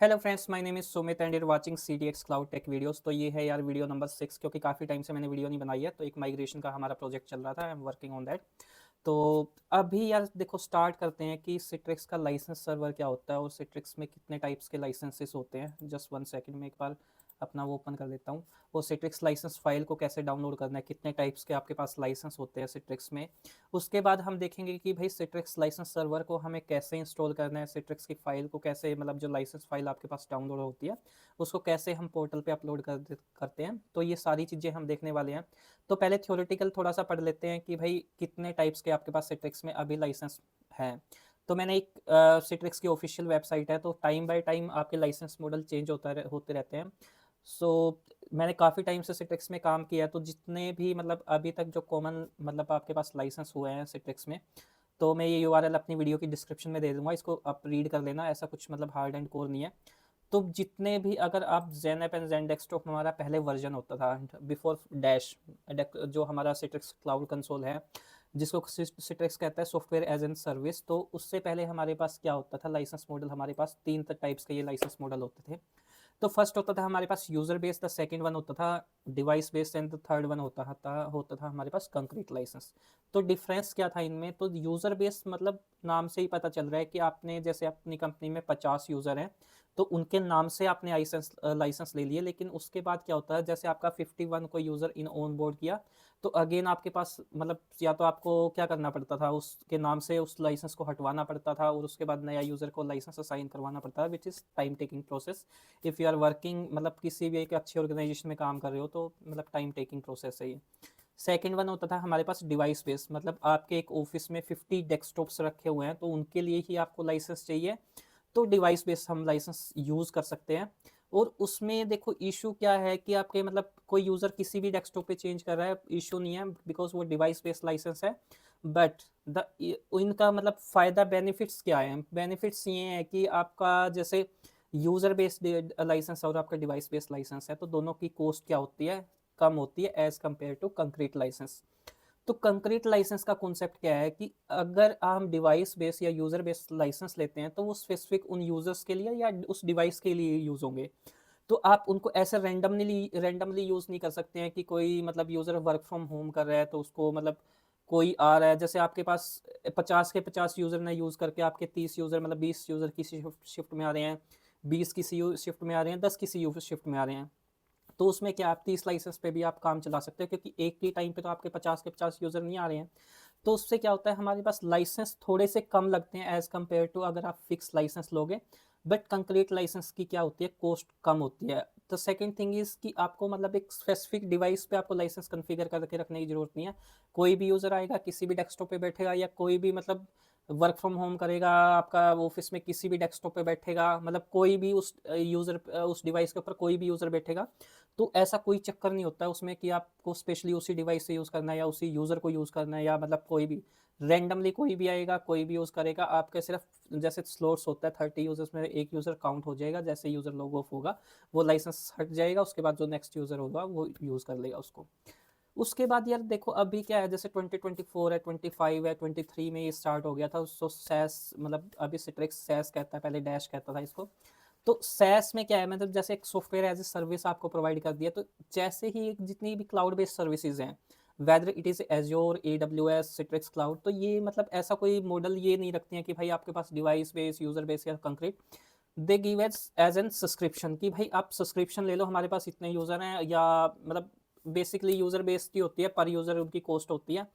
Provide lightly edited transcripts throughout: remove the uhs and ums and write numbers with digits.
Hello friends, my name is Sumit and you're watching CTX cloud take videos. तो ये है यार वीडियो नंबर 6, क्योंकि काफ़ी टाइम से मैंने वीडियो नहीं बनाई है। तो एक माइग्रेशन का हमारा प्रोजेक्ट चल रहा था, I am working on that. तो अभी यार देखो, स्टार्ट करते हैं कि सिट्रिक्स का लाइसेंस सर्वर क्या होता है और सिट्रिक्स में कितने टाइप्स के लाइसेंसेस होते हैं। जस्ट वन सेकंड में एक बार अपना वो ओपन कर लेता हूँ। वो सिट्रिक्स लाइसेंस फाइल को कैसे डाउनलोड करना है, कितने टाइप्स के आपके पास लाइसेंस होते हैं सिट्रिक्स में। उसके बाद हम देखेंगे कि भाई सिट्रिक्स लाइसेंस सर्वर को हमें कैसे इंस्टॉल करना है, सिट्रिक्स की फाइल को कैसे, मतलब जो लाइसेंस फाइल आपके पास डाउनलोड होती है उसको कैसे हम पोर्टल पे अपलोड करते हैं। तो ये सारी चीज़ें हम देखने वाले हैं। तो पहले थ्योरेटिकल थोड़ा सा पढ़ लेते हैं कि भाई कितने टाइप्स के आपके पास सिट्रिक्स में अभी लाइसेंस हैं। तो मैंने एक सिट्रिक्स की ऑफिशियल वेबसाइट है, तो टाइम बाय टाइम आपके लाइसेंस मॉडल चेंज होते रहते हैं। सो मैंने काफ़ी टाइम से सिट्रिक्स में काम किया है, तो जितने भी मतलब अभी तक जो कॉमन मतलब आपके पास लाइसेंस हुए हैं सिट्रिक्स में, तो मैं ये यूआरएल अपनी वीडियो की डिस्क्रिप्शन में दे दूंगा, इसको आप रीड कर लेना। ऐसा कुछ मतलब हार्ड एंड कोर नहीं है। तो जितने भी, अगर आप जेन ऐप एंड जेन डेस्कटॉप, हमारा पहले वर्जन होता था बिफोर डैश, जो हमारा सिट्रिक्स क्लाउड कंसोल है, जिसको सिट्रिक्स कहता है सॉफ्टवेयर एज एन सर्विस। तो उससे पहले हमारे पास क्या होता था, लाइसेंस मॉडल हमारे पास तीन टाइप्स के ये लाइसेंस मॉडल होते थे। तो फर्स्ट होता था हमारे पास user base, the second one होता था device based, and the third one होता था हमारे पास कंक्रीट लाइसेंस। तो डिफरेंस क्या था इनमें, तो यूजर बेस मतलब नाम से ही पता चल रहा है कि आपने जैसे अपनी कंपनी में 50 यूजर हैं, तो उनके नाम से आपने लाइसेंस ले लिए। लेकिन उसके बाद क्या होता है, जैसे आपका 51 को यूजर इन ऑन बोर्ड किया, तो अगेन आपके पास मतलब या तो आपको क्या करना पड़ता था, उसके नाम से उस लाइसेंस को हटवाना पड़ता था और उसके बाद नया यूजर को लाइसेंस असाइन करवाना पड़ता है, which is time taking process. If you are working, मतलब किसी भी एक अच्छी ऑर्गेनाइजेशन में काम कर रहे हो, तो मतलब टाइम टेकिंग प्रोसेस है ये। सेकेंड वन होता था हमारे पास डिवाइस बेस, मतलब आपके एक ऑफिस में 50 डेस्कटॉप्स रखे हुए हैं, तो उनके लिए ही आपको लाइसेंस चाहिए। तो डिवाइस बेस हम लाइसेंस यूज़ कर सकते हैं। और उसमें देखो इशू क्या है कि आपके मतलब कोई यूज़र किसी भी डेस्कटॉप पे चेंज कर रहा है, इशू नहीं है, बिकॉज वो डिवाइस बेस्ड लाइसेंस है। बट द इनका मतलब फ़ायदा, बेनिफिट्स क्या है, बेनिफिट्स ये हैं कि आपका जैसे यूज़र बेस्ड लाइसेंस और आपका डिवाइस बेस्ड लाइसेंस है, तो दोनों की कॉस्ट क्या होती है, कम होती है as compare to concrete licence. तो कंक्रीट लाइसेंस का कॉन्सेप्ट क्या है कि अगर हम डिवाइस बेस या यूज़र बेस लाइसेंस लेते हैं, तो वो स्पेसिफिक उन यूज़र्स के लिए या उस डिवाइस के लिए यूज़ होंगे। तो आप उनको ऐसे रैंडमली यूज़ नहीं कर सकते हैं कि कोई मतलब यूज़र वर्क फ्रॉम होम कर रहा है, तो उसको मतलब कोई आ रहा है, जैसे आपके पास 50 के 50 यूज़र ने यूज़ करके आपके 30 यूज़र मतलब 20 यूज़र किसी शिफ्ट में आ रहे हैं, 20 किसी शिफ्ट में आ रहे हैं, 10 किसी शिफ्ट में आ रहे हैं। तो उसमें क्या, आप 30 लाइसेंस पे भी आप काम चला सकते हो, क्योंकि एक ही टाइम पे तो आपके 50 के 50 यूज़र नहीं आ रहे हैं। तो उससे क्या होता है, हमारे पास लाइसेंस थोड़े से कम लगते हैं एज़ कम्पेयर टू अगर आप फिक्स लाइसेंस लोगे। बट कंक्रीट लाइसेंस की क्या होती है, कॉस्ट कम होती है। तो सेकंड थिंग इज़ कि आपको मतलब एक स्पेसिफिक डिवाइस पे आपको लाइसेंस कॉन्फ़िगर करके रखने की ज़रूरत नहीं है। कोई भी यूज़र आएगा, किसी भी डेस्कटॉप पे बैठेगा, या कोई भी मतलब वर्क फ्रॉम होम करेगा, आपका ऑफिस में किसी भी डेस्कटॉप पे बैठेगा, मतलब कोई भी उस उस डिवाइस के ऊपर कोई भी यूज़र बैठेगा। तो ऐसा कोई चक्कर नहीं होता है उसमें कि आपको स्पेशली उसी डिवाइस से यूज़ करना है या उसी यूज़र को यूज़ करना है, या मतलब कोई भी रैंडमली कोई भी आएगा, कोई भी यूज़ करेगा। आपके सिर्फ जैसे स्लॉट्स होता है 30 यूज़र्स में एक यूज़र काउंट हो जाएगा, जैसे यूज़र लॉग ऑफ होगा वो लाइसेंस हट जाएगा, उसके बाद जो नेक्स्ट यूज़र होगा वो यूज़ कर लेगा उसको। उसके बाद यार देखो अभी क्या है, जैसे 2024 है, 25 है, 23 में ये स्टार्ट हो गया था। सो सैस मतलब अभी सिट्रिक्स सैस कहता है, पहले डैश कहता था इसको। तो सैस में क्या है, मतलब जैसे एक सॉफ्टवेयर एज ए सर्विस आपको प्रोवाइड कर दिया, तो जैसे ही जितनी भी क्लाउड बेस्ड सर्विसेज हैं, whether it is azure, AWS, Citrix cloud, तो ये मतलब ऐसा कोई मॉडल ये नहीं रखती हैं कि भाई आपके पास डिवाइस बेस, यूजर बेस या concrete. They give as an subscription कि भाई आप सब्सक्रिप्शन ले लो, हमारे पास इतने यूज़र हैं, या मतलब बेसिकली यूज़र बेस्ड की होती है, पर यूज़र उनकी कॉस्ट होती है।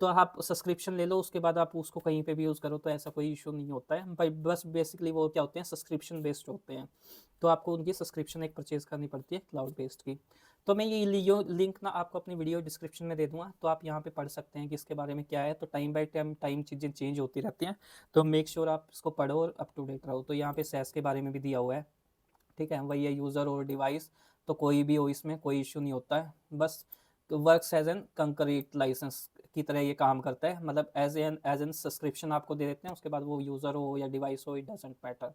तो आप सब्सक्रिप्शन ले लो, उसके बाद आप उसको कहीं पे भी यूज़ करो, तो ऐसा कोई इशू नहीं होता है भाई। बस बेसिकली वो क्या होते हैं, सब्सक्रिप्शन बेस्ड होते हैं। तो आपको उनकी सब्सक्रिप्शन एक परचेज करनी पड़ती है क्लाउड बेस्ड की। तो मैं ये लिंक ना आपको अपनी वीडियो डिस्क्रिप्शन में दे दूंगा, तो आप यहाँ पे पढ़ सकते हैं कि इसके बारे में क्या है। तो टाइम बाय टाइम चीज़ें चेंज होती रहती हैं, तो मेक श्योर आप इसको पढ़ो और अप टू डेट रहो। तो यहाँ पे सैस के बारे में भी दिया हुआ है, ठीक है, वही है यूज़र और डिवाइस। तो कोई भी हो, इसमें कोई इशू नहीं होता है। बस works as an concrete licence की तरह ये काम करता है, मतलब एज एन सब्सक्रिप्शन आपको दे देते हैं, उसके बाद वो यूज़र हो या डिवाइस हो, इट डजेंट मैटर।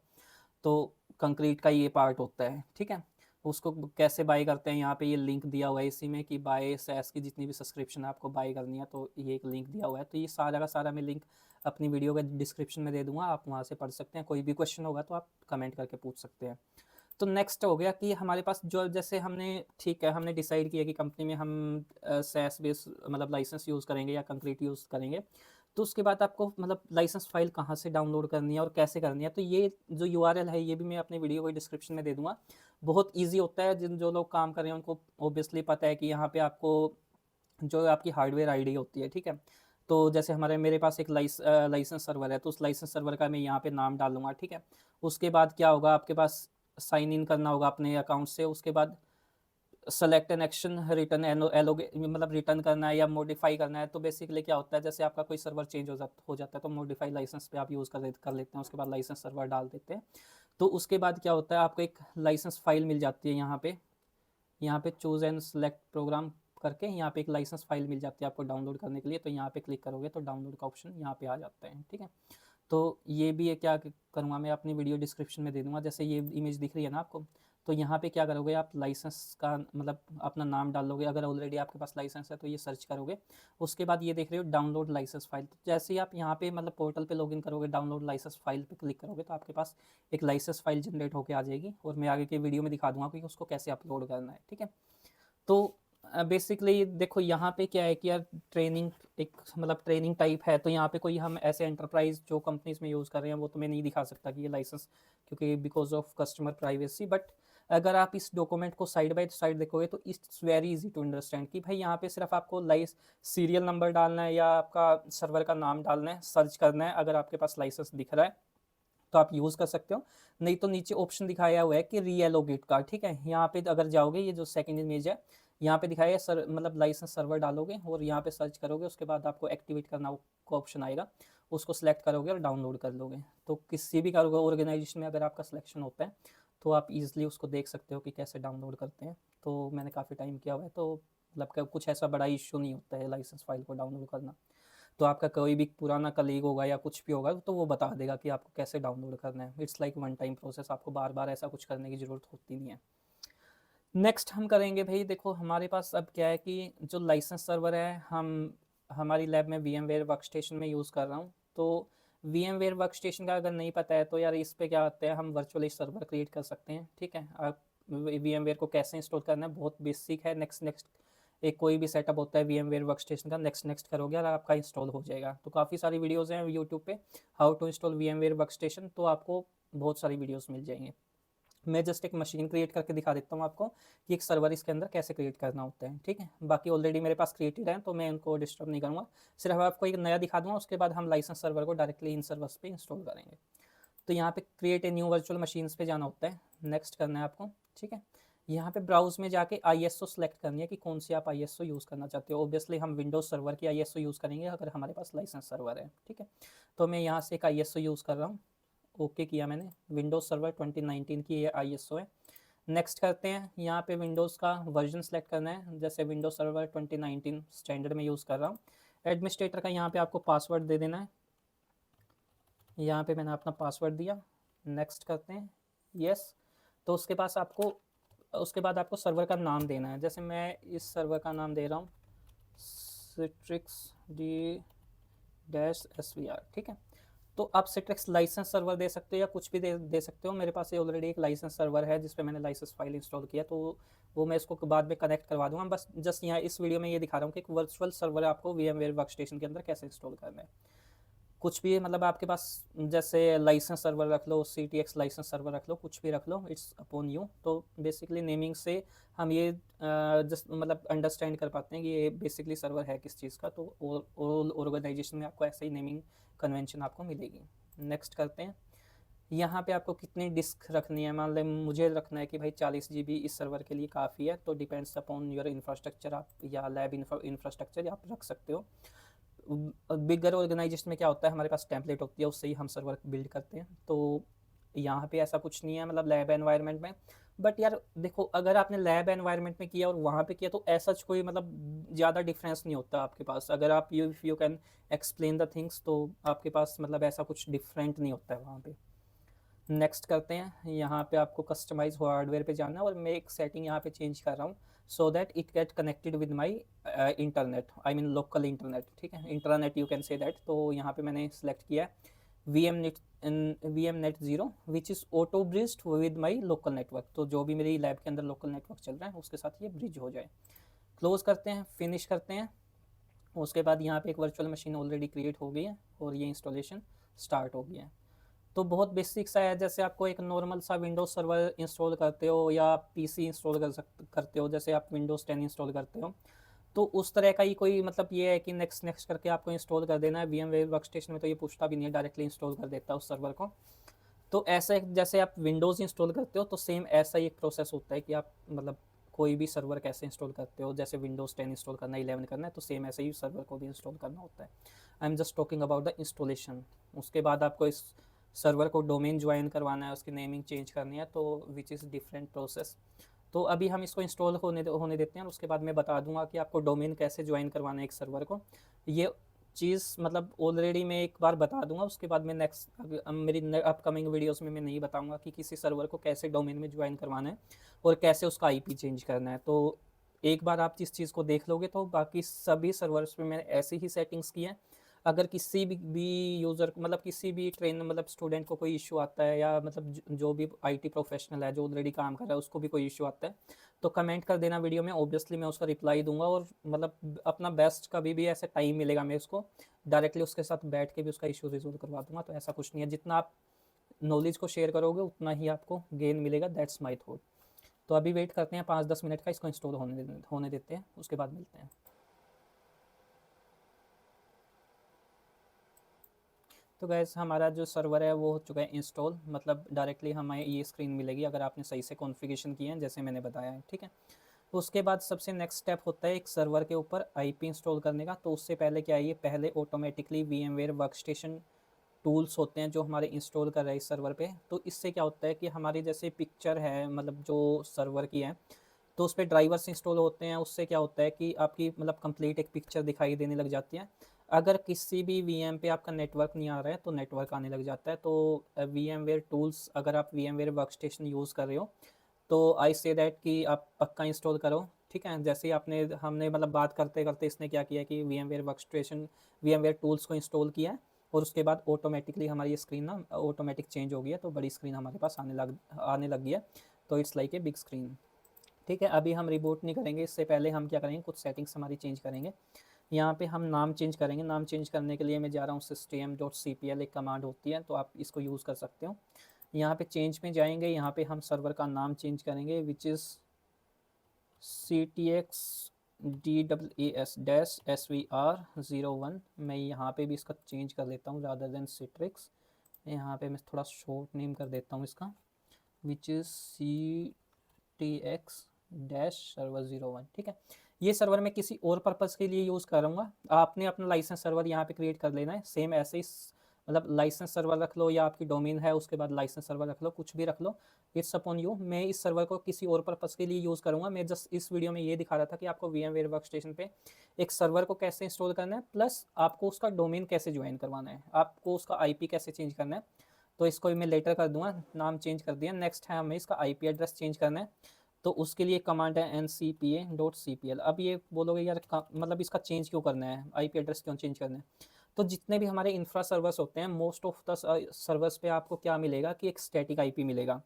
तो कंक्रीट का ये पार्ट होता है, ठीक है। उसको कैसे बाय करते हैं, यहाँ पे ये लिंक दिया हुआ है इसी में कि बाय सैस की जितनी भी सब्सक्रिप्शन आपको बाय करनी है, तो ये एक लिंक दिया हुआ है। तो ये सारा का सारा मैं लिंक अपनी वीडियो के डिस्क्रिप्शन में दे दूंगा, आप वहाँ से पढ़ सकते हैं। कोई भी क्वेश्चन होगा तो आप कमेंट करके पूछ सकते हैं। तो नेक्स्ट हो गया कि हमारे पास जो जैसे हमने ठीक है हमने डिसाइड किया कि कंपनी में हम सैस बेस मतलब लाइसेंस यूज़ करेंगे या कंक्रीट यूज़ करेंगे। तो उसके बाद आपको मतलब लाइसेंस फाइल कहाँ से डाउनलोड करनी है और कैसे करनी है, तो ये जो यूआरएल है ये भी मैं अपने वीडियो के डिस्क्रिप्शन में दे दूंगा। बहुत ईजी होता है, जिन जो लोग काम कर रहे हैं उनको ऑब्वियसली पता है कि यहाँ पे आपको जो आपकी हार्डवेयर आईडी होती है, ठीक है। तो जैसे मेरे पास एक लाइसेंस सर्वर है, तो उस लाइसेंस सर्वर का मैं यहाँ पे नाम डालूंगा, ठीक है। उसके बाद क्या होगा, आपके पास साइन इन करना होगा अपने अकाउंट से। उसके बाद सेलेक्ट एन एक्शन रिटर्न एलोगे मतलब रिटर्न करना है या मॉडिफाई करना है। तो बेसिकली क्या होता है, जैसे आपका कोई सर्वर चेंज हो जाता है तो मॉडिफाई लाइसेंस पे आप यूज़ कर लेते हैं। उसके बाद लाइसेंस सर्वर डाल देते हैं। तो उसके बाद क्या होता है, आपको एक लाइसेंस फाइल मिल जाती है यहाँ पे चूज़ एंड सेलेक्ट प्रोग्राम करके यहाँ पे एक लाइसेंस फाइल मिल जाती है आपको डाउनलोड करने के लिए। तो यहाँ पे क्लिक करोगे तो डाउनलोड का ऑप्शन यहाँ पे आ जाता है, ठीक है। तो ये भी क्या करूँगा, मैं अपनी वीडियो डिस्क्रिप्शन में दे दूँगा। जैसे ये इमेज दिख रही है ना आपको, तो यहाँ पे क्या करोगे आप, लाइसेंस का मतलब अपना नाम डाल लोगे। अगर ऑलरेडी आपके पास लाइसेंस है तो ये सर्च करोगे। उसके बाद ये देख रहे हो डाउनलोड लाइसेंस फाइल। तो जैसे ही आप यहाँ पे मतलब पोर्टल पे लॉगिन करोगे, डाउनलोड लाइसेंस फाइल पे क्लिक करोगे तो आपके पास एक लाइसेंस फाइल जनरेट होकर आ जाएगी। और मैं आगे के वीडियो में दिखा दूंगा कि उसको कैसे अपलोड करना है, ठीक है। तो बेसिकली देखो यहाँ पे क्या है कि यार ट्रेनिंग एक मतलब ट्रेनिंग टाइप है। तो यहाँ पे कोई हम ऐसे एंटरप्राइज जो कंपनीज में यूज़ कर रहे हैं वो तो मैं नहीं दिखा सकता कि ये लाइसेंस, क्योंकि because of customer privacy. But अगर आप इस डॉक्यूमेंट को साइड बाय साइड देखोगे तो it's very easy to understand कि भाई यहाँ पे सिर्फ आपको सीरियल नंबर डालना है या आपका सर्वर का नाम डालना है, सर्च करना है। अगर आपके पास लाइसेंस दिख रहा है तो आप यूज़ कर सकते हो, नहीं तो नीचे ऑप्शन दिखाया हुआ है कि रीएलोकेट का, ठीक है। यहाँ पे अगर जाओगे, ये जो सेकंड इमेज है यहाँ पे दिखाया है सर मतलब लाइसेंस सर्वर डालोगे और यहाँ पे सर्च करोगे। उसके बाद आपको एक्टिवेट करना का ऑप्शन आएगा, उसको सेलेक्ट करोगे और डाउनलोड कर लोगे। तो किसी भी ऑर्गेनाइजेशन में अगर आपका सिलेक्शन होता है तो आप इजीली उसको देख सकते हो कि कैसे डाउनलोड करते हैं। तो मैंने काफ़ी टाइम किया हुआ है, तो मतलब कुछ ऐसा बड़ा इशू नहीं होता है लाइसेंस फाइल को डाउनलोड करना। तो आपका कोई भी पुराना कलीग होगा या कुछ भी होगा तो वो बता देगा कि आपको कैसे डाउनलोड करना है। It's like one time process, आपको बार बार ऐसा कुछ करने की ज़रूरत होती नहीं है। नेक्स्ट हम करेंगे भाई, देखो हमारे पास अब क्या है कि जो लाइसेंस सर्वर है हम हमारी लैब में VMware वर्कस्टेशन में यूज़ कर रहा हूँ। तो VMware वर्कस्टेशन का अगर नहीं पता है तो यार इस पे क्या होता है, हम वर्चुअली सर्वर क्रिएट कर सकते हैं, ठीक है। आप VMware को कैसे इंस्टॉल करना है बहुत बेसिक है। नेक्स्ट नेक्स्ट एक कोई भी सेटअप होता है VMware वर्कस्टेशन का, नेक्स्ट नेक्स्ट करोगे और आपका इंस्टॉल हो जाएगा। तो काफ़ी सारी वीडियोज़ हैं यूट्यूब पे, how to install VMware workstation, तो आपको बहुत सारी वीडियोज़ मिल जाएंगे। मैं जस्ट एक मशीन क्रिएट करके दिखा देता हूँ आपको कि एक सर्वर इसके अंदर कैसे क्रिएट करना होता है, ठीक है। बाकी ऑलरेडी मेरे पास क्रिएटेड है तो मैं उनको डिस्टर्ब नहीं करूँगा, सिर्फ आपको एक नया दिखा दूँगा। उसके बाद हम लाइसेंस सर्वर को डायरेक्टली इन सर्वर्स पे इंस्टॉल करेंगे। तो यहाँ पे create a new virtual machines पे जाना होता है, नेक्स्ट करना है आपको, ठीक है। यहाँ पे ब्राउज में जाके ISO सेलेक्ट करनी है कि कौन सी आप ISO यूज़ करना चाहते हो। ऑब्वियसली हम विंडोज सर्वर की ISO यूज़ करेंगे अगर हमारे पास लाइसेंस सर्वर है, ठीक है। तो मैं यहाँ से एक ISO यूज़ कर रहा हूँ, ओके किया मैंने। विंडोज़ सर्वर 2019 की ये ISO है। नेक्स्ट करते हैं, यहाँ पे विंडोज़ का वर्जन सेलेक्ट करना है। जैसे विंडोज़ सर्वर 2019 स्टैंडर्ड में यूज़ कर रहा हूँ। एडमिनिस्ट्रेटर का यहाँ पे आपको पासवर्ड दे देना है। यहाँ पे मैंने अपना पासवर्ड दिया, नेक्स्ट करते हैं, यस। तो उसके बाद आपको सर्वर का नाम देना है। जैसे मैं इस सर्वर का नाम दे रहा हूँ सिट्रिक्स D-SVR, ठीक है। तो आप सिट्रिक्स लाइसेंस सर्वर दे सकते हो या कुछ भी दे सकते हो। मेरे पास ये ऑलरेडी एक लाइसेंस सर्वर है जिस पे मैंने लाइसेंस फाइल इंस्टॉल किया, तो वो मैं इसको बाद में कनेक्ट करवा दूंगा। बस जस्ट यहाँ इस वीडियो में ये दिखा रहा हूँ कि एक वर्चुअल सर्वर आपको VMware वर्कस्टेशन के अंदर कैसे इंस्टॉल करना है। कुछ भी मतलब आपके पास जैसे लाइसेंस सर्वर रख लो, CTX लाइसेंस सर्वर रख लो, कुछ भी रख लो, इट्स अपॉन यू। तो बेसिकली नेमिंग से हम ये जस्ट मतलब अंडरस्टैंड कर पाते हैं कि ये बेसिकली सर्वर है किस चीज़ का। तो ऑल ऑर्गेनाइजेशन में आपको ऐसे ही नेमिंग कन्वेंशन आपको मिलेगी। नेक्स्ट करते हैं, यहाँ पे आपको कितनी डिस्क रखनी है। मान लें मुझे रखना है कि भाई 40 GB इस सर्वर के लिए काफ़ी है, तो डिपेंड्स अपॉन योर इंफ्रास्ट्रक्चर, आप या लैब इंफ्रास्ट्रक्चर आप रख सकते हो। बिगर ऑर्गेनाइजेशन में क्या होता है, हमारे पास टेम्पलेट होती है, उससे ही हम सर्वर बिल्ड करते हैं। तो यहाँ पे ऐसा कुछ नहीं है मतलब लैब एनवायरनमेंट में। बट यार देखो, अगर आपने लैब एनवायरनमेंट में किया और वहाँ पे किया तो ऐसा कोई मतलब ज़्यादा डिफरेंस नहीं होता आपके पास। अगर आप you can explain the things तो आपके पास मतलब ऐसा कुछ डिफरेंट नहीं होता है वहाँ पे। नेक्स्ट करते हैं, यहाँ पे आपको कस्टमाइज हार्डवेयर पे जाना है और मैं एक सेटिंग यहाँ पे चेंज कर रहा हूँ so that it get connected with my internet, I mean local internet, ठीक है, internet you can say that. तो यहाँ पे मैंने सेलेक्ट किया है V M net zero which is auto bridged with my local network. तो जो भी मेरी लैब के अंदर लोकल नेटवर्क चल रहा है उसके साथ ये ब्रिज हो जाए। क्लोज करते हैं, फिनिश करते हैं। उसके बाद यहाँ पे एक वर्चुअल मशीन ऑलरेडी क्रिएट हो गई है और ये इंस्टॉलेशन स्टार्ट हो गया है। तो बहुत बेसिक सा है, जैसे आपको एक नॉर्मल सा विंडोज सर्वर इंस्टॉल करते हो या पीसी इंस्टॉल करते हो, जैसे आप विंडोज़ 10 इंस्टॉल करते हो, तो उस तरह का ही कोई मतलब ये है कि नेक्स्ट नेक्स्ट करके आपको इंस्टॉल कर देना है। VMware वर्कस्टेशन में तो ये पूछता भी नहीं है, डायरेक्टली इंस्टॉल कर देता है उस सर्वर को। तो ऐसा जैसे आप विंडोज़ इंस्टॉल करते हो तो सेम ऐसा ही एक प्रोसेस होता है कि आप मतलब कोई भी सर्वर कैसे इंस्टॉल करते हो, जैसे विंडोज़ 10 इंस्टॉल करना है, 11 करना है, तो सेम ऐसे ही सर्वर को भी इंस्टॉल करना होता है। I am just talking about the installation. उसके बाद आपको इस सर्वर को डोमेन ज्वाइन करवाना है, उसकी नेमिंग चेंज करनी है, तो विच इज़ डिफरेंट प्रोसेस। तो अभी हम इसको इंस्टॉल होने देते हैं और उसके बाद मैं बता दूंगा कि आपको डोमेन कैसे ज्वाइन करवाना है एक सर्वर को। ये चीज़ मतलब ऑलरेडी मैं एक बार बता दूंगा, उसके बाद मैं नेक्स्ट मेरी अपकमिंग वीडियोस में मैं नहीं बताऊंगा कि किसी सर्वर को कैसे डोमेन में ज्वाइन करवाना है और कैसे उसका आईपी चेंज करना है। तो एक बार आप जिस चीज़ को देख लोगे तो बाकी सभी सर्वर्स पे मैंने ऐसी ही सेटिंग्स की है। अगर किसी भी यूज़र मतलब किसी भी ट्रेन मतलब स्टूडेंट को कोई इशू आता है या मतलब जो भी आईटी प्रोफेशनल है जो ऑलरेडी काम कर रहा है उसको भी कोई इशू आता है तो कमेंट कर देना वीडियो में, ऑब्वियसली मैं उसका रिप्लाई दूंगा और मतलब अपना बेस्ट कभी भी ऐसे टाइम मिलेगा मैं उसको डायरेक्टली उसके साथ बैठ के भी उसका इशू रिजोल्व करवा दूंगा। तो ऐसा कुछ नहीं है, जितना आप नॉलेज को शेयर करोगे उतना ही आपको गेन मिलेगा, दैट्स माई थॉट। तो अभी वेट करते हैं 5-10 मिनट का, इसको इंस्टॉल होने देते हैं, उसके बाद मिलते हैं। तो गैस हमारा जो सर्वर है वो हो चुका है इंस्टॉल, मतलब डायरेक्टली हमें ये स्क्रीन मिलेगी अगर आपने सही से कॉन्फ़िगरेशन किया है जैसे मैंने बताया है, ठीक है। उसके बाद सबसे नेक्स्ट स्टेप होता है एक सर्वर के ऊपर आईपी इंस्टॉल करने का। तो उससे पहले क्या है, ये पहले ऑटोमेटिकली VMware वर्कस्टेशन टूल्स होते हैं जो हमारे इंस्टॉल कर रहे हैं इस सर्वर पे। तो इससे क्या होता है कि हमारी जैसे पिक्चर है मतलब जो सर्वर की है तो उस पर ड्राइवर्स इंस्टॉल होते हैं, उससे क्या होता है कि आपकी मतलब कंप्लीट एक पिक्चर दिखाई देने लग जाती है। अगर किसी भी VM पे आपका नेटवर्क नहीं आ रहा है तो नेटवर्क आने लग जाता है। तो VMware टूल्स अगर आप VMware वर्कस्टेशन यूज़ कर रहे हो तो आई से दैट कि आप पक्का इंस्टॉल करो, ठीक है। जैसे ही आपने हमने मतलब बात करते करते इसने क्या किया कि VMware वर्कस्टेशन VMware टूल्स को इंस्टॉल किया है और उसके बाद ऑटोमेटिकली हमारी स्क्रीन ना ऑटोमेटिक चेंज हो गई है, तो बड़ी स्क्रीन हमारे पास आने लग गई है। तो it's like a big screen, ठीक है। अभी हम रिबूट नहीं करेंगे, इससे पहले हम क्या करेंगे कुछ सेटिंग्स हमारी चेंज करेंगे। यहाँ पे हम नाम चेंज करेंगे। नाम चेंज करने के लिए मैं जा रहा हूँ system.cpl एक कमांड होती है तो आप इसको यूज़ कर सकते हो। यहाँ पे चेंज में जाएंगे, यहाँ पे हम सर्वर का नाम चेंज करेंगे विच इज़ CTX DAS-SVR01। मैं यहाँ पे भी इसका चेंज कर लेता हूँ रादर देन Citrix। यहाँ पे मैं थोड़ा शॉर्ट नेम कर देता हूँ इसका which is CTX dash server 01, ठीक है। ये सर्वर मैं किसी और पर्पज़ के लिए यूज़ करूँगा, आपने अपना लाइसेंस सर्वर यहाँ पे क्रिएट कर लेना है। सेम ऐसे ही मतलब लाइसेंस सर्वर रख लो या आपकी डोमेन है उसके बाद लाइसेंस सर्वर रख लो, कुछ भी रख लो, इट्स अपॉन यू। मैं इस सर्वर को किसी और पर्पज़ के लिए यूज़ करूँगा। मैं जस्ट इस वीडियो में ये दिखा रहा था कि आपको VMware वर्कस्टेशन पे एक सर्वर को कैसे इंस्टॉल करना है प्लस आपको उसका डोमेन कैसे ज्वाइन करवाना है, आपको उसका IP कैसे चेंज करना है। तो इसको मैं लेटर कर दूंगा, नाम चेंज कर दिया। नेक्स्ट है हमें इसका IP एड्रेस चेंज करना है, तो उसके लिए कमांड है ncpa.cpl। अब ये बोलोगे यार मतलब इसका चेंज क्यों करना है, IP एड्रेस क्यों चेंज करना है। तो जितने भी हमारे इंफ्रा सर्वर्स होते हैं मोस्ट ऑफ द सर्वर्स पे आपको क्या मिलेगा कि एक स्टैटिक IP मिलेगा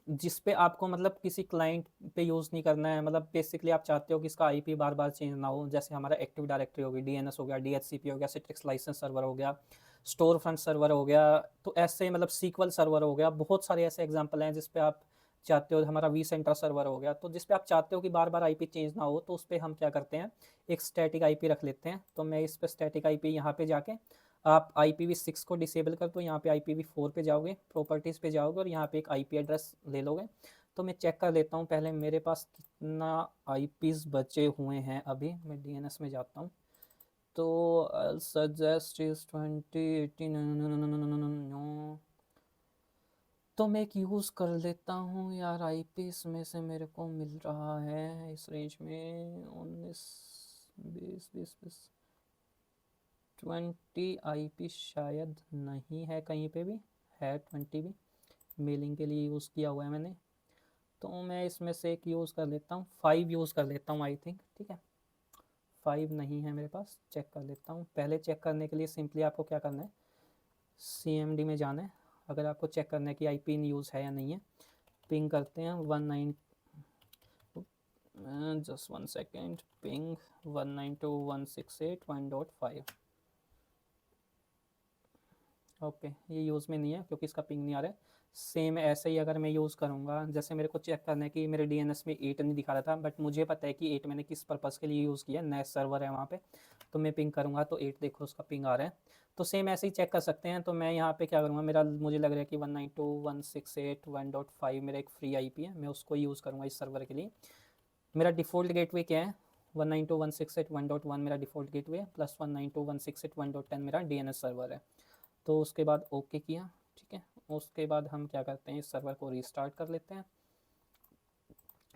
जिस पे आपको मतलब किसी क्लाइंट पे यूज़ नहीं करना है। मतलब बेसिकली आप चाहते हो कि इसका IP बार बार चेंज ना हो, जैसे हमारा एक्टिव डायरेक्टरी हो गई, DNS हो गया, DHCP हो गया, Citrix लाइसेंस सर्वर हो गया, स्टोर फ्रंट सर्वर हो गया, तो ऐसे मतलब SQL सर्वर हो गया, बहुत सारे ऐसे एग्जांपल हैं जिस पे आप चाहते हो। हमारा vCenter सर्वर हो गया, तो जिस पे आप चाहते हो कि बार बार IP चेंज ना हो तो उस पर हम क्या करते हैं एक स्टैटिक IP रख लेते हैं। तो मैं इस पर स्टैटिक IP यहाँ पे जाके आप IPv6 को डिसेबल कर दो, यहाँ पे IPv4 पे जाओगे, प्रॉपर्टीज़ पे जाओगे और यहाँ पे एक IP एड्रेस ले लोगे। तो मैं चेक कर लेता हूँ पहले मेरे पास कितना IPs बचे हुए हैं। अभी मैं DNS में जाता हूँ तो सजेस्ट इज 2018 नो, तो मैं एक यूज़ कर लेता हूँ यार। IPs में से मेरे को मिल रहा है इस रेंज में 19 20 20 20 IP शायद नहीं है कहीं पे भी। है 20 भी, मेलिंग के लिए यूज़ किया हुआ है मैंने। तो मैं इसमें से एक यूज़ कर लेता हूँ, 5 यूज़ कर लेता हूँ आई थिंक, ठीक है। 5 नहीं है मेरे पास, चेक कर लेता हूँ। पहले चेक करने के लिए सिंपली आपको क्या करना है, CMD में जाना है। अगर आपको चेक करना है कि IP इन यूज़ है या नहीं है, पिंग करते हैं 19, जस्ट 1 सेकेंड, पिंग 192.168.1.5। ओके, ये यूज़ में नहीं है क्योंकि इसका पिंग नहीं आ रहा है। सेम ऐसे ही अगर मैं यूज़ करूँगा, जैसे मेरे को चेक करना है कि मेरे DNS में 8 नहीं दिखा रहा था, बट मुझे पता है कि 8 मैंने किस पर्पज़ के लिए यूज़ किया, नया सर्वर है वहाँ पे, तो मैं पिंग करूँगा तो 8 देखो उसका पिंग आ रहा है। तो सेम ऐसे ही चेक कर सकते हैं। तो मैं यहाँ पे क्या करूँगा, मेरा मुझे लग रहा है कि 192.168.1.5 मेरा एक फ्री IP है, मैं उसको यूज़ करूँगा इस सर्वर के लिए। मेरा डिफ़ॉल्ट गेटवे क्या है, 192.168.1.1 मेरा डिफ़ॉल्ट गेटवे है, प्लस 192.168.1.10 मेरा DNS सर्वर है। तो उसके बाद ओके किया, ठीक है। उसके बाद हम क्या करते हैं, इस सर्वर को रीस्टार्ट कर लेते हैं।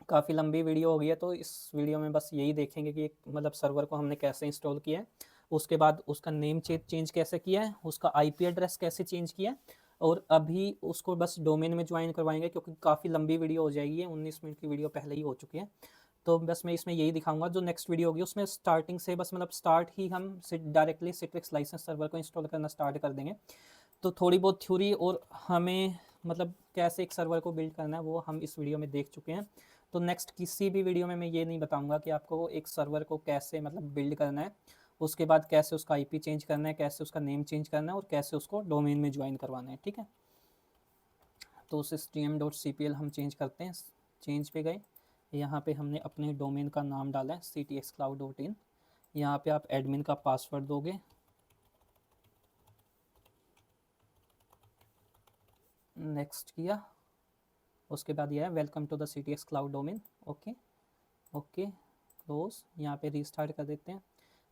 काफ़ी लंबी वीडियो हो गई है, तो इस वीडियो में बस यही देखेंगे कि मतलब सर्वर को हमने कैसे इंस्टॉल किया है, उसके बाद उसका नेम चेंज कैसे किया है, उसका IP एड्रेस कैसे चेंज किया है, और अभी उसको बस डोमेन में ज्वाइन करवाएंगे क्योंकि काफ़ी लंबी वीडियो हो जाएगी, 19 मिनट की वीडियो पहले ही हो चुकी है। तो बस मैं इसमें यही दिखाऊंगा। जो नेक्स्ट वीडियो होगी उसमें स्टार्टिंग से बस मतलब स्टार्ट ही हम डायरेक्टली सिट्रिक्स लाइसेंस सर्वर को इंस्टॉल करना स्टार्ट कर देंगे। तो थोड़ी बहुत थ्योरी और हमें मतलब कैसे एक सर्वर को बिल्ड करना है वो हम इस वीडियो में देख चुके हैं। तो नेक्स्ट किसी भी वीडियो में मैं ये नहीं बताऊंगा कि आपको एक सर्वर को कैसे मतलब बिल्ड करना है, उसके बाद कैसे उसका IP चेंज करना है, कैसे उसका नेम चेंज करना है, और कैसे उसको डोमेन में ज्वाइन करवाना है, ठीक है। तो system.cpl हम चेंज करते हैं, चेंज पे गए, यहाँ पे हमने अपने डोमेन का नाम डाला है ctxcloud.in। यहाँ पे आप एडमिन का पासवर्ड दोगे, नेक्स्ट किया, उसके बाद यह है welcome to the CTX cloud domain, okay okay close. यहाँ पे रीस्टार्ट कर देते हैं।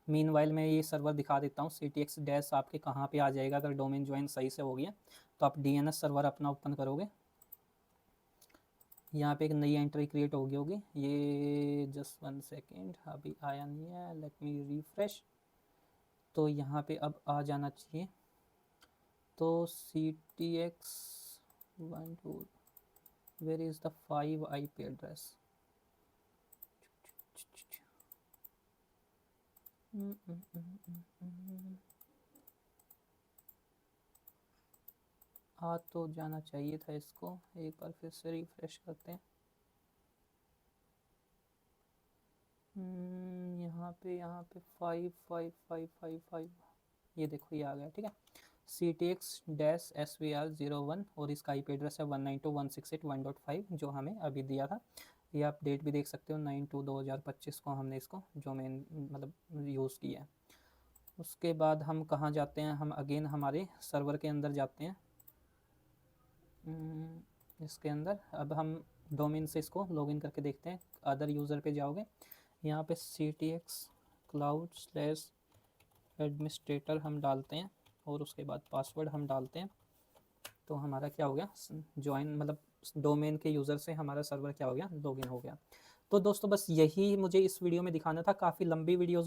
मीनवाइल मैं ये सर्वर दिखा देता हूँ, CTX डैश आपके कहाँ पे आ जाएगा अगर डोमेन ज्वाइन सही से हो गया। तो आप DNS सर्वर अपना ओपन करोगे, यहाँ पे एक नई एंट्री क्रिएट होगी ये जस्ट 1 सेकेंड, अभी आया नहीं है, लेट मी रिफ्रेश। तो यहाँ पे अब आ जाना चाहिए। तो CTX 1 2 where is the 5 IP address? आ तो जाना चाहिए था इसको, एक बार फिर से रिफ्रेश करते हैं। यहाँ पे 5 ये देखो ये आ गया, ठीक है। CTX-SVR01 और इसका IP एड्रेस है 192.168.1.5 जो हमें अभी दिया था। ये आप डेट भी देख सकते हो, 9/2/2025 को हमने इसको जो मेन मतलब यूज़ किया है। उसके बाद हम कहाँ जाते हैं, हम अगेन हमारे सर्वर के अंदर जाते हैं। इसके अंदर अब हम डोमेन से इसको लॉगिन करके देखते हैं। अदर यूज़र पे जाओगे, यहाँ पे CTX cloud/administrator हम डालते हैं और उसके बाद पासवर्ड हम डालते हैं। तो हमारा क्या हो गया, ज्वाइन मतलब डोमेन के यूज़र से हमारा सर्वर क्या हो गया, लॉगिन हो गया। तो दोस्तों बस यही मुझे इस वीडियो में दिखाना था, काफ़ी लंबी वीडियो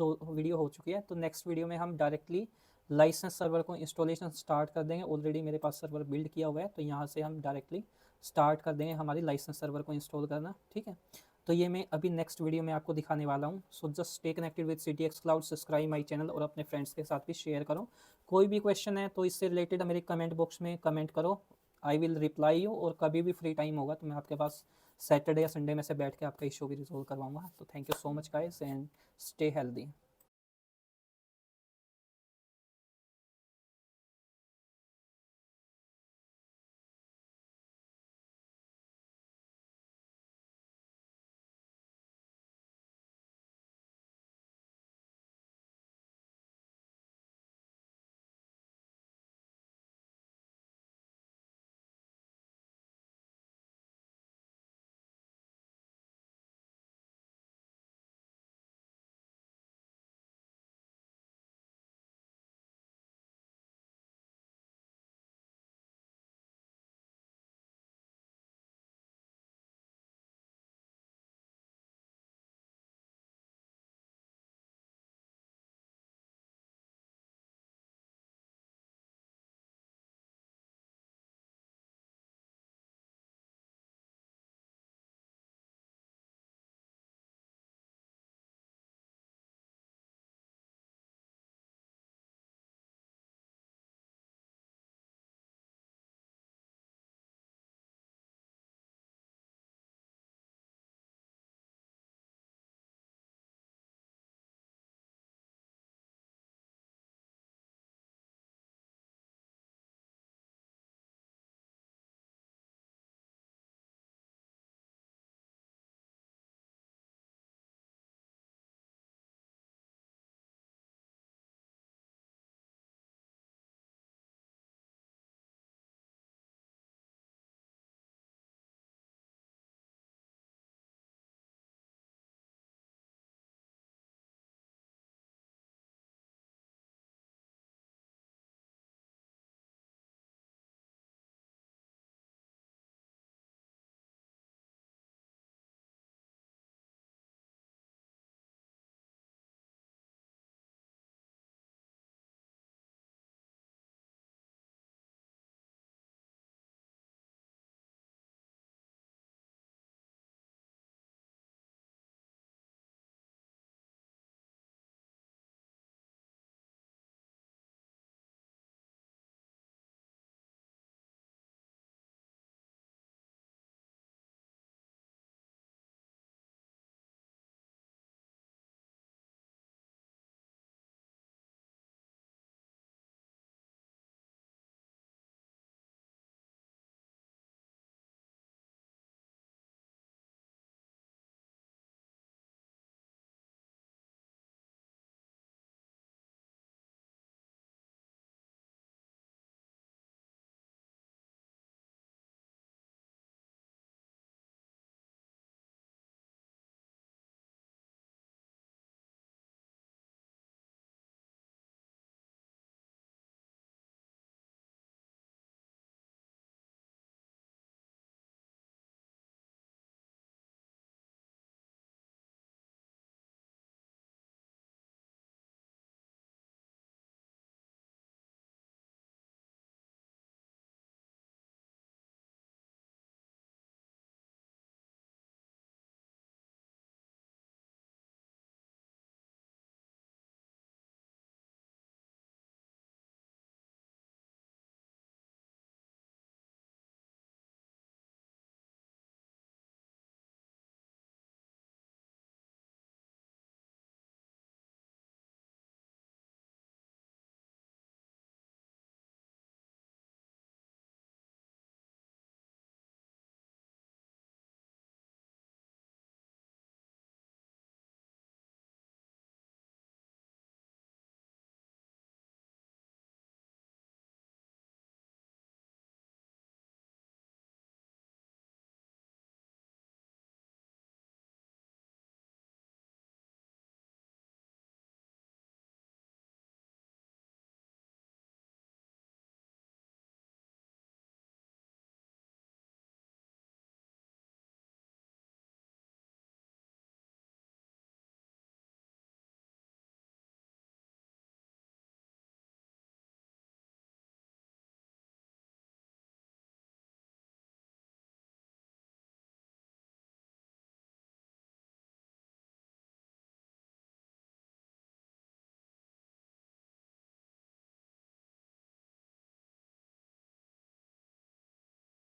हो चुकी है। तो नेक्स्ट वीडियो में हम डायरेक्टली लाइसेंस सर्वर को इंस्टॉलेशन स्टार्ट कर देंगे। ऑलरेडी मेरे पास सर्वर बिल्ड किया हुआ है, तो यहाँ से हम डायरेक्टली स्टार्ट कर देंगे हमारी लाइसेंस सर्वर को इंस्टॉल करना, ठीक है। तो ये मैं अभी नेक्स्ट वीडियो में आपको दिखाने वाला हूँ। So just stay connected with CTX cloud, subscribe my channel और अपने फ्रेंड्स के साथ भी शेयर करो। कोई भी क्वेश्चन है तो इससे रिलेटेड मेरे कमेंट बॉक्स में कमेंट करो, आई विल रिप्लाई यू। और कभी भी फ्री टाइम होगा तो मैं आपके पास सैटरडे या संडे में से बैठ के आपका इशू भी रिजोल्व करवाऊंगा। तो thank you so much guys and stay healthy.